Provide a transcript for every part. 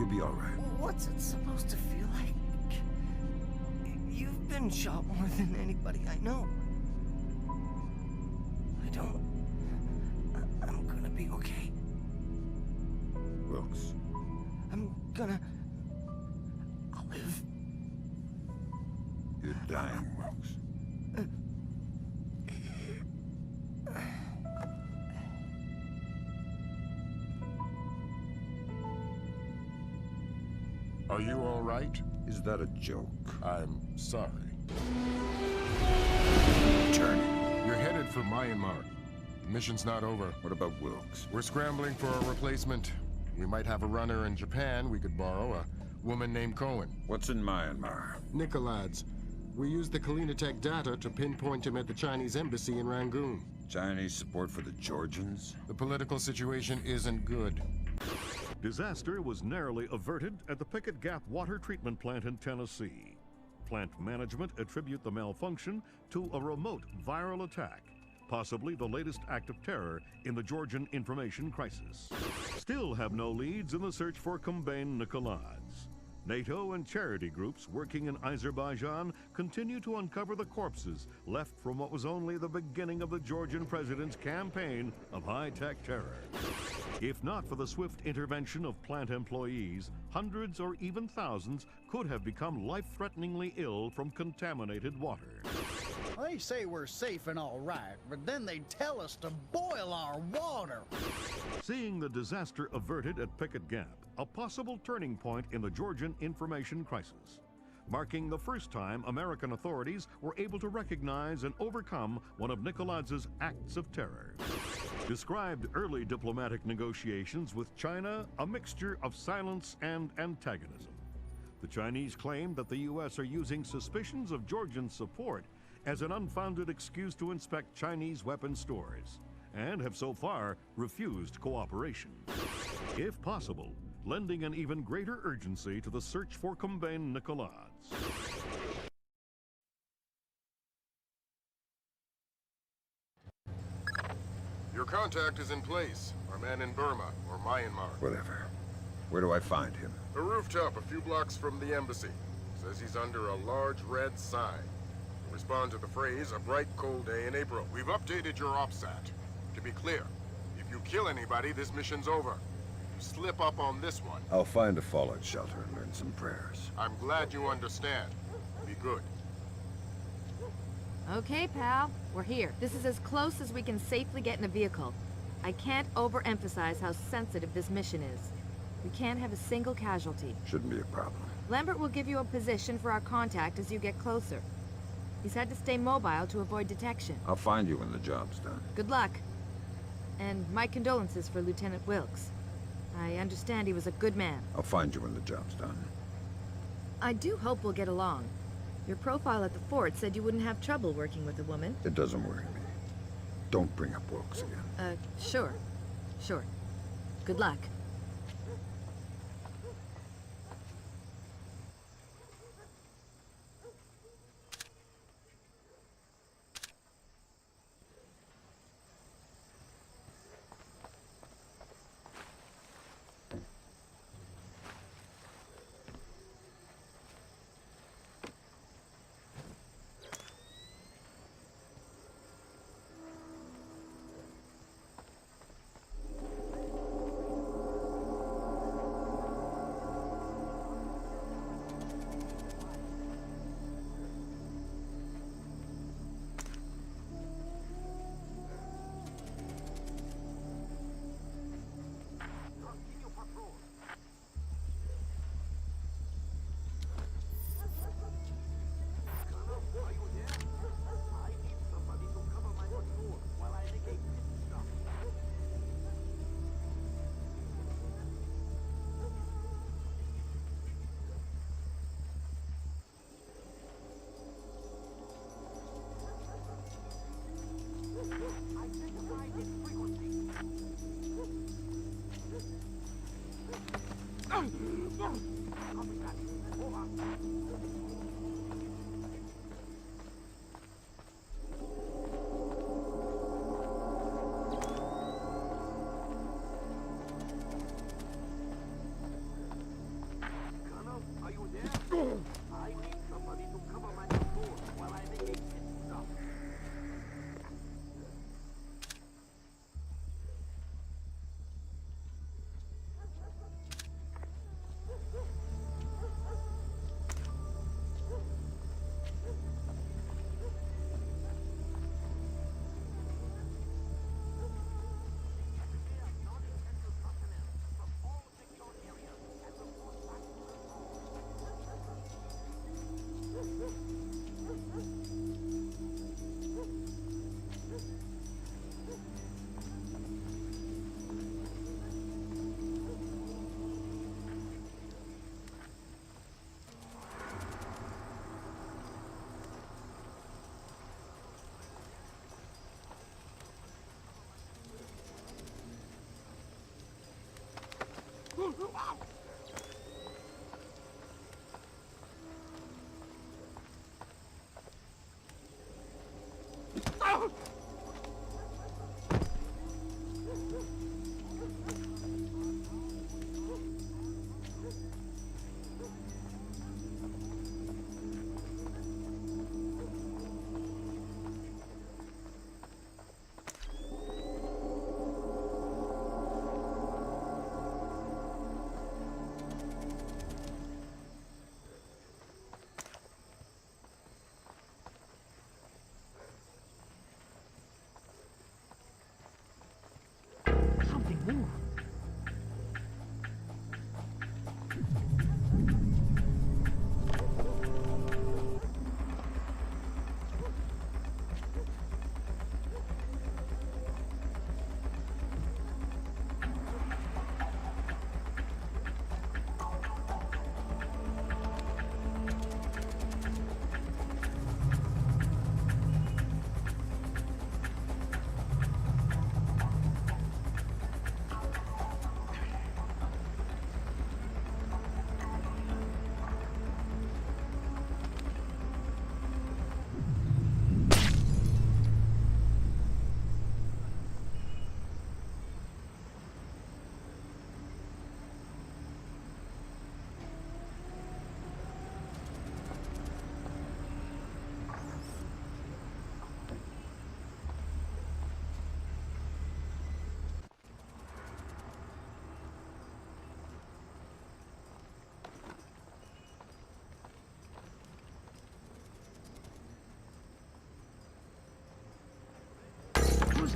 You'll be all right. What's it supposed to feel like? You've been shot more than anybody I know. I'm gonna be okay. Wilkes. I'll live. You're dying, Wilkes. Are you all right? Is that a joke? I'm sorry. Turn. You're headed for Myanmar. The mission's not over. What about Wilkes? We're scrambling for a replacement. We might have a runner in Japan we could borrow, a woman named Cohen. What's in Myanmar? Nicolads. We used the Kalinatech data to pinpoint him at the Chinese embassy in Rangoon. Chinese support for the Georgians? The political situation isn't good. Disaster was narrowly averted at the Picket Gap water treatment plant in Tennessee. Plant management attribute the malfunction to a remote viral attack, possibly the latest act of terror in the Georgian information crisis. Still have no leads in the search for Kumbain Nicolads. NATO and charity groups working in Azerbaijan continue to uncover the corpses left from what was only the beginning of the Georgian president's campaign of high-tech terror. If not for the swift intervention of plant employees, hundreds or even thousands could have become life-threateningly ill from contaminated water. They say we're safe and all right, but then they tell us to boil our water. Seeing the disaster averted at Picket Gap, a possible turning point in the Georgian information crisis, marking the first time American authorities were able to recognize and overcome one of Nicolads' acts of terror. Described early diplomatic negotiations with China a mixture of silence and antagonism. The Chinese claim that the U.S. are using suspicions of Georgian support as an unfounded excuse to inspect Chinese weapon stores, and have so far refused cooperation. If possible, lending an even greater urgency to the search for Kumbain Nicolads. Your contact is in place. Our man in Burma, or Myanmar. Whatever. Where do I find him? A rooftop a few blocks from the embassy. Says he's under a large red sign. Respond to the phrase, a bright cold day in April. We've updated your OPSAT. To be clear, if you kill anybody, this mission's over. If you slip up on this one... I'll find a fallout shelter and learn some prayers. I'm glad you understand. Be good. Okay, pal. We're here. This is as close as we can safely get in a vehicle. I can't overemphasize how sensitive this mission is. We can't have a single casualty. Shouldn't be a problem. Lambert will give you a position for our contact as you get closer. He's had to stay mobile to avoid detection. I'll find you when the job's done. Good luck. And my condolences for Lieutenant Wilkes. I understand he was a good man. I'll find you when the job's done. I do hope we'll get along. Your profile at the fort said you wouldn't have trouble working with a woman. It doesn't worry me. Don't bring up Wilkes again. Sure. Sure. Good luck.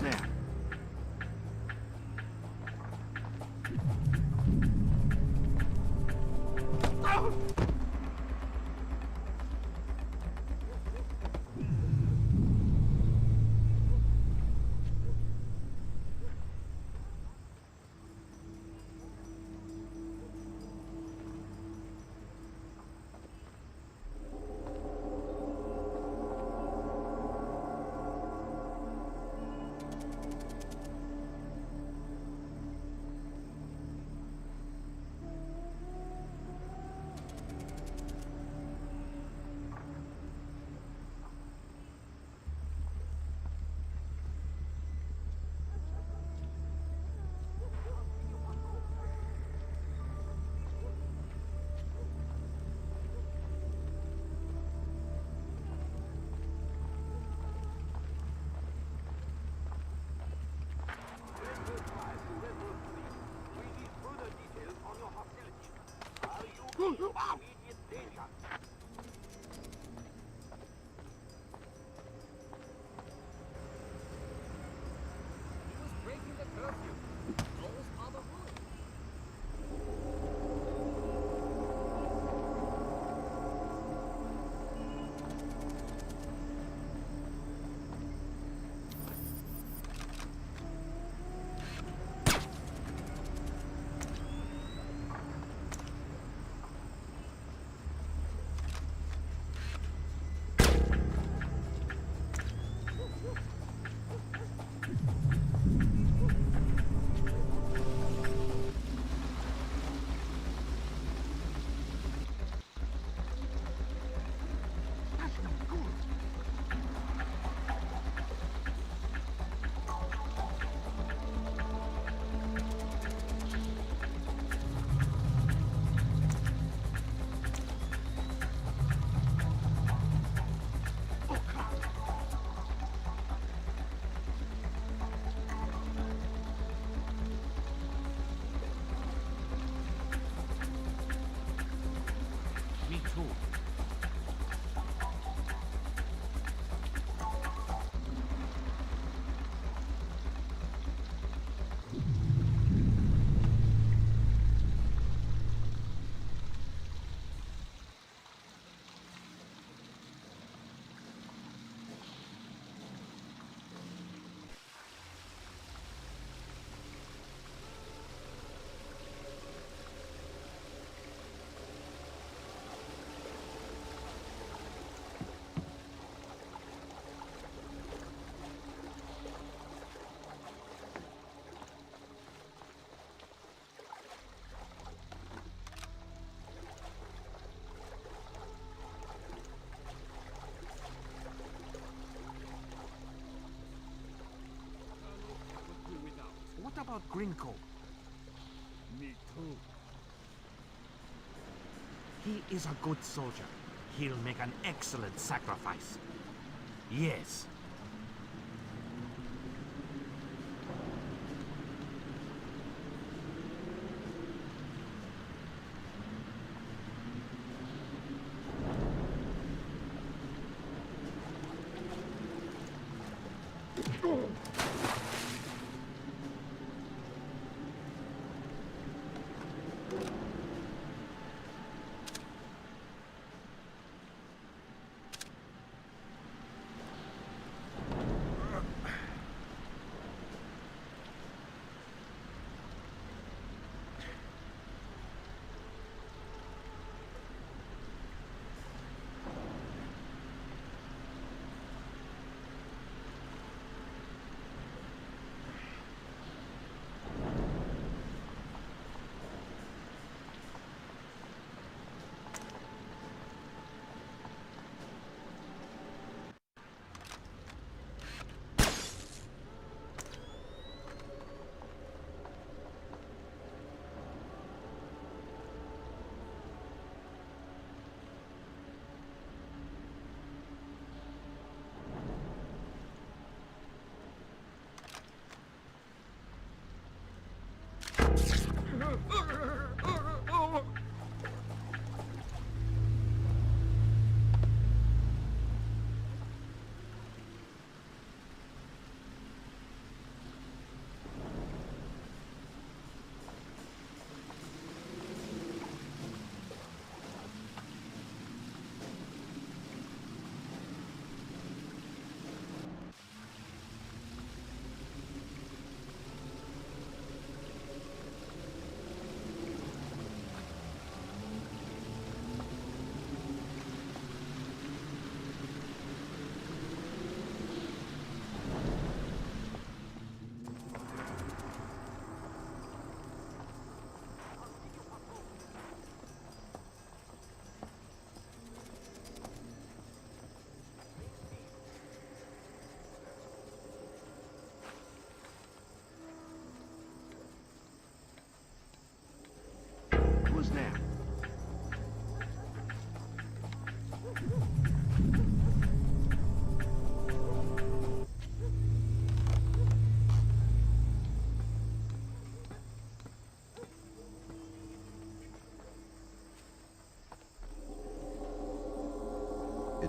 almost there. Me too. What about Grinko? Me too. He is a good soldier. He'll make an excellent sacrifice. Yes.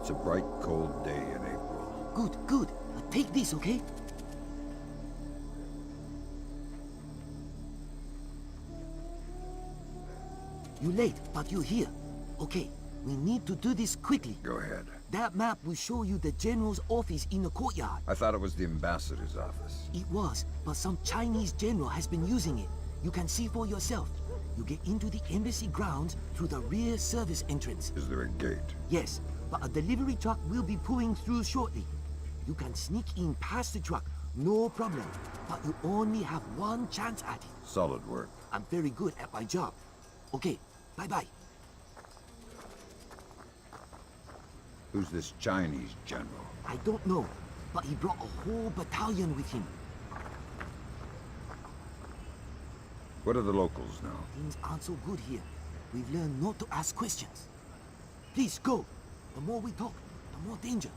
It's a bright, cold day in April. Good, good. Take this, okay? You're late, but you're here. Okay, we need to do this quickly. Go ahead. That map will show you the general's office in the courtyard. I thought it was the ambassador's office. It was, but some Chinese general has been using it. You can see for yourself. You get into the embassy grounds through the rear service entrance. Is there a gate? Yes, but a delivery truck will be pulling through shortly. You can sneak in past the truck, no problem. But you only have one chance at it. Solid work. I'm very good at my job. Okay, bye-bye. Who's this Chinese general? I don't know, but he brought a whole battalion with him. What do the locals know? Things aren't so good here. We've learned not to ask questions. Please, go. The more we talk, the more danger.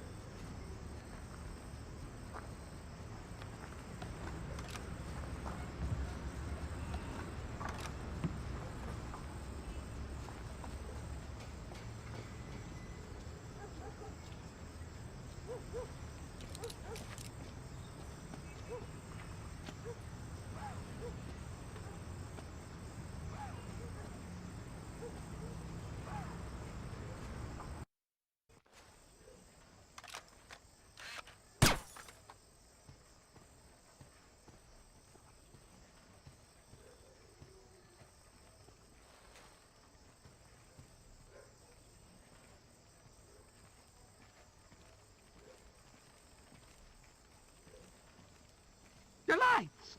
Your lights!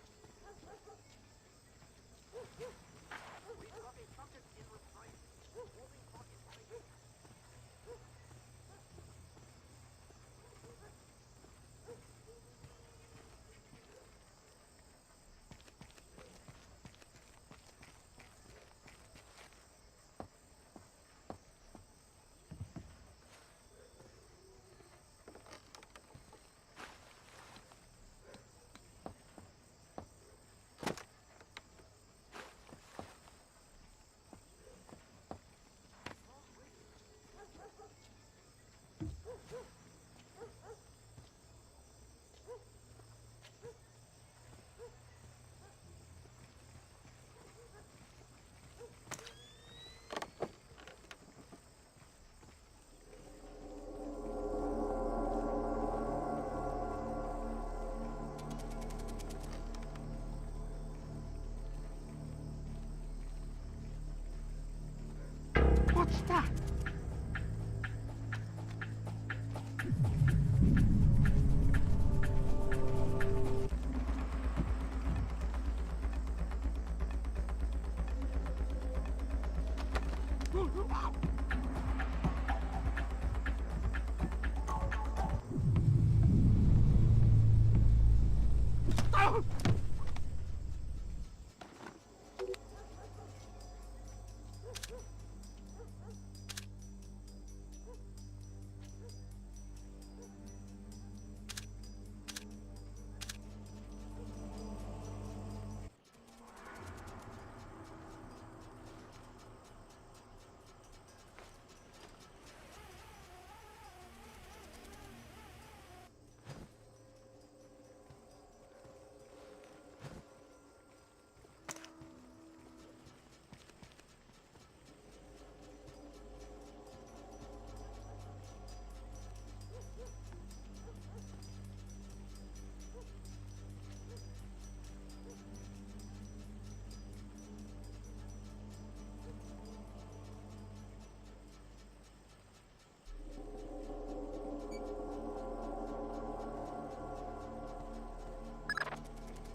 What's that?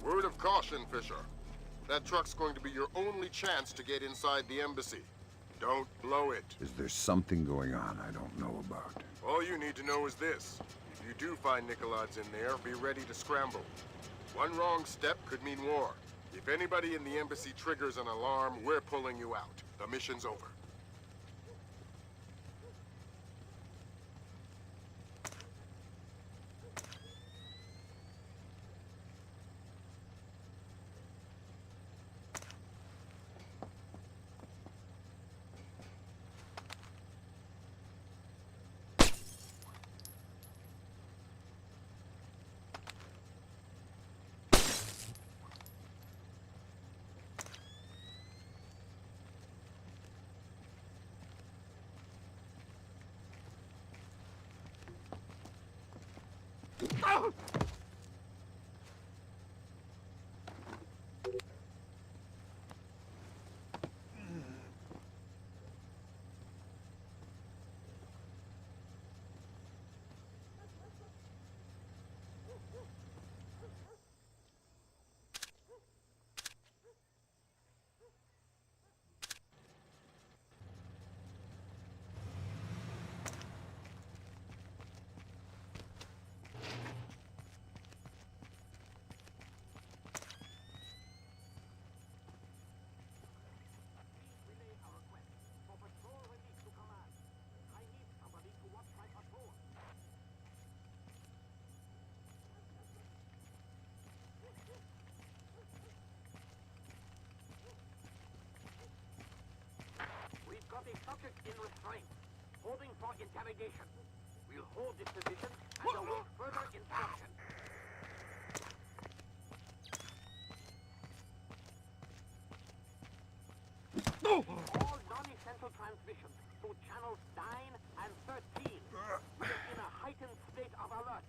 Word of caution, Fisher. That truck's going to be your only chance to get inside the embassy. Don't blow it. Is there something going on I don't know about? All you need to know is this. If you do find Nikolads in there, be ready to scramble. One wrong step could mean war. If anybody in the embassy triggers an alarm, we're pulling you out. The mission's over. We've got a subject in restraint, holding for interrogation. We'll hold this position and await further instruction. All non-essential transmissions to channels 9 and 13. We're in a heightened state of alert.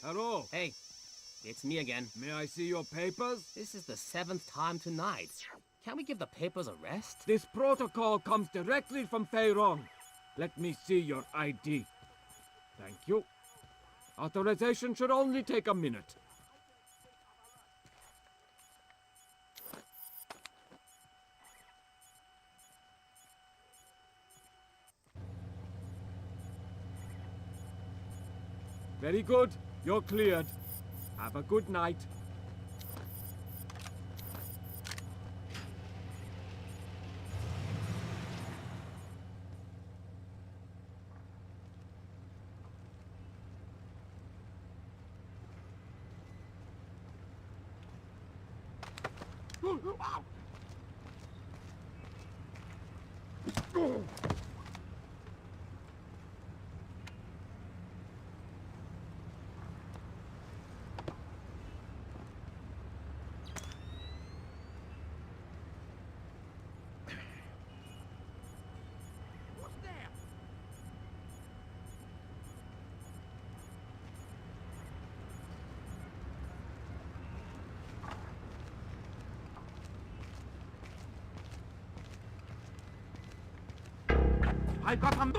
Hello. Hey, it's me again. May I see your papers? This is the 7th time tonight. Can't we give the papers a rest? This protocol comes directly from Feirong. Let me see your ID. Thank you. Authorization should only take a minute. Very good. You're cleared. Have a good night. I got him.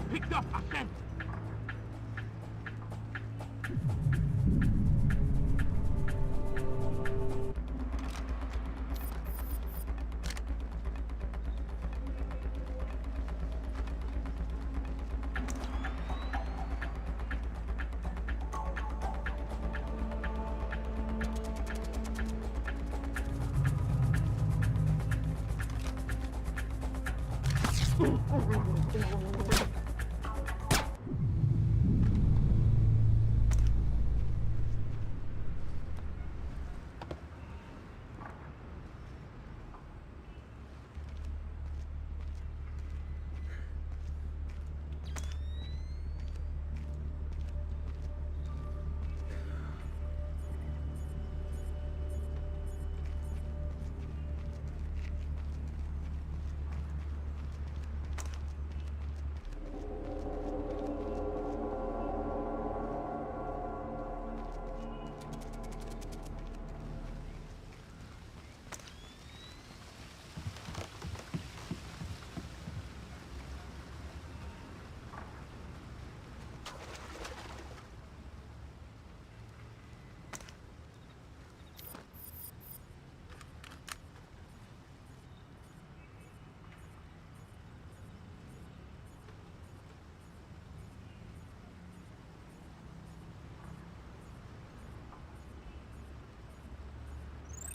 Picked up a scent.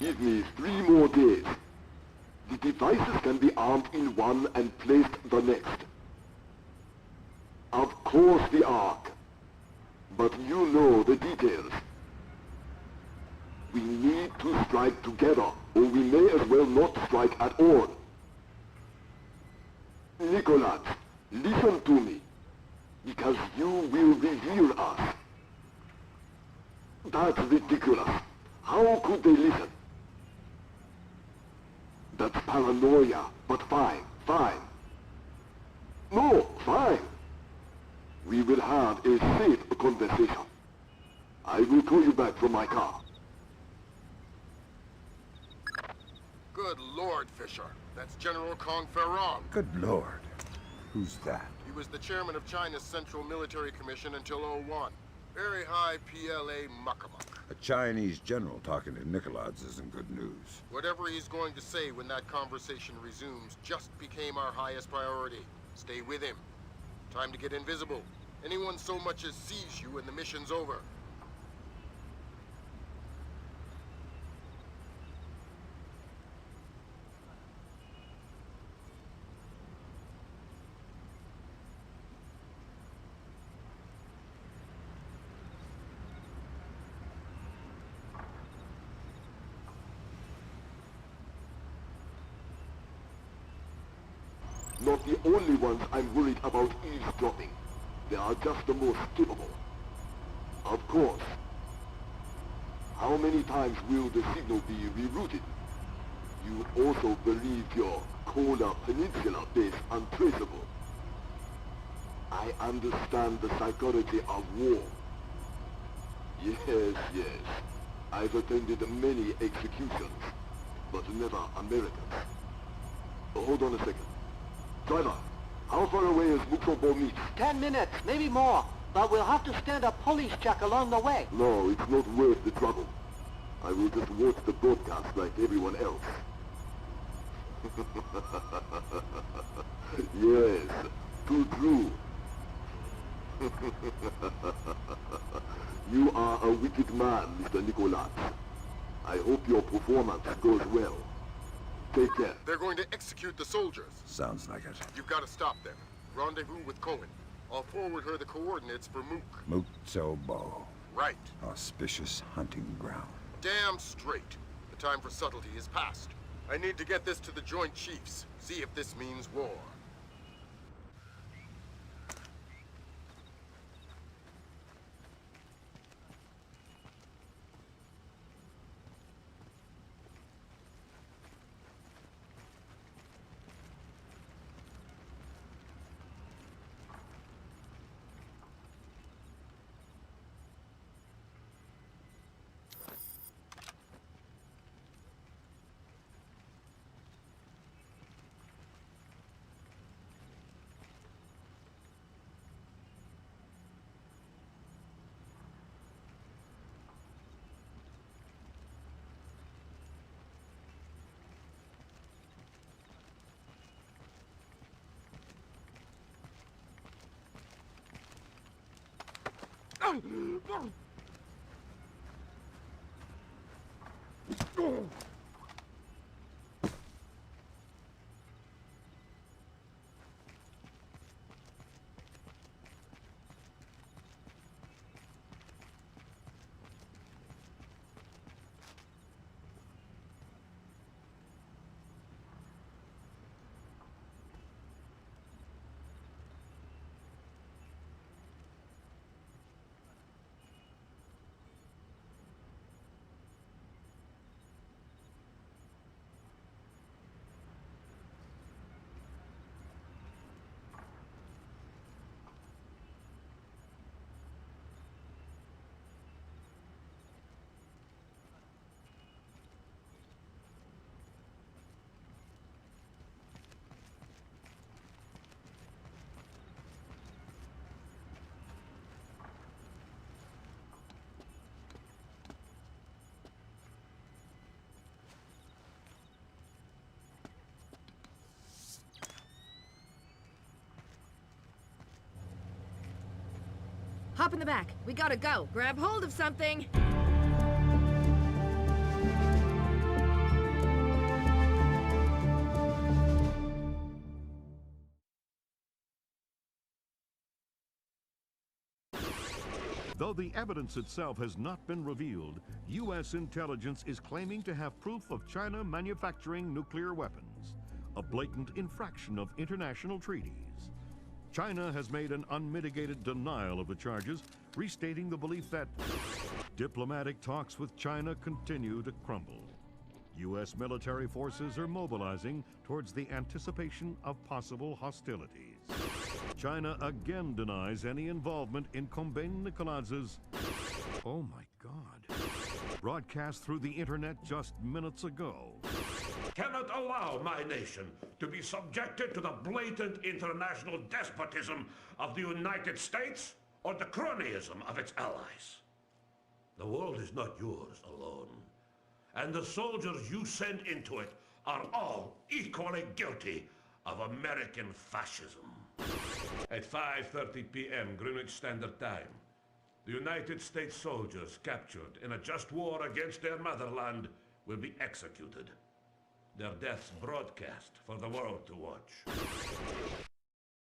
Give me 3 more days. The devices can be armed in one and placed the next. Of course the Ark. But you know the details. We need to strike together, or we may as well not strike at all. Nicholas, listen to me, because you will reveal us. That's ridiculous. How could they listen? That's paranoia, but fine, fine. No, fine. We will have a safe conversation. I will call you back from my car. Good Lord, Fisher. That's General Kong Ferrong. Good Lord. Who's that? He was the chairman of China's Central Military Commission until '01. Very high PLA muckamuck. A Chinese general talking to Nicolaides isn't good news. Whatever he's going to say when that conversation resumes just became our highest priority. Stay with him. Time to get invisible. Anyone so much as sees you and the mission's over. Not the only ones I'm worried about eavesdropping. They are just the most capable. Of course. How many times will the signal be rerouted? You also believe your Kola Peninsula base untraceable. I understand the psychology of war. Yes, yes. I've attended many executions, but never Americans. Hold on a second. Driver, how far away is Muksobo meet? 10 minutes, maybe more. But we'll have to stand a police check along the way. No, it's not worth the trouble. I will just watch the broadcast like everyone else. Yes, too true. You are a wicked man, Mr. Nicholas. I hope your performance goes well. Take care. They're going to execute the soldiers. Sounds like it. You've got to stop them. Rendezvous with Cohen. I'll forward her the coordinates for Mook. Muksobo. Right. Auspicious hunting ground. Damn straight. The time for subtlety is past. I need to get this to the Joint Chiefs. See if this means war. Hop in the back. We gotta go. Grab hold of something. Though the evidence itself has not been revealed, U.S. intelligence is claiming to have proof of China manufacturing nuclear weapons, a blatant infraction of international treaties. China has made an unmitigated denial of the charges, restating the belief that diplomatic talks with China continue to crumble. U.S. military forces are mobilizing towards the anticipation of possible hostilities. China again denies any involvement in Kombain Nikoladz's, oh my God, broadcast through the internet just minutes ago. Cannot allow my nation to be subjected to the blatant international despotism of the United States or the cronyism of its allies. The world is not yours alone, and the soldiers you send into it are all equally guilty of American fascism. At 5:30 p.m. Greenwich Standard Time, the United States soldiers captured in a just war against their motherland will be executed. Their deaths broadcast for the world to watch.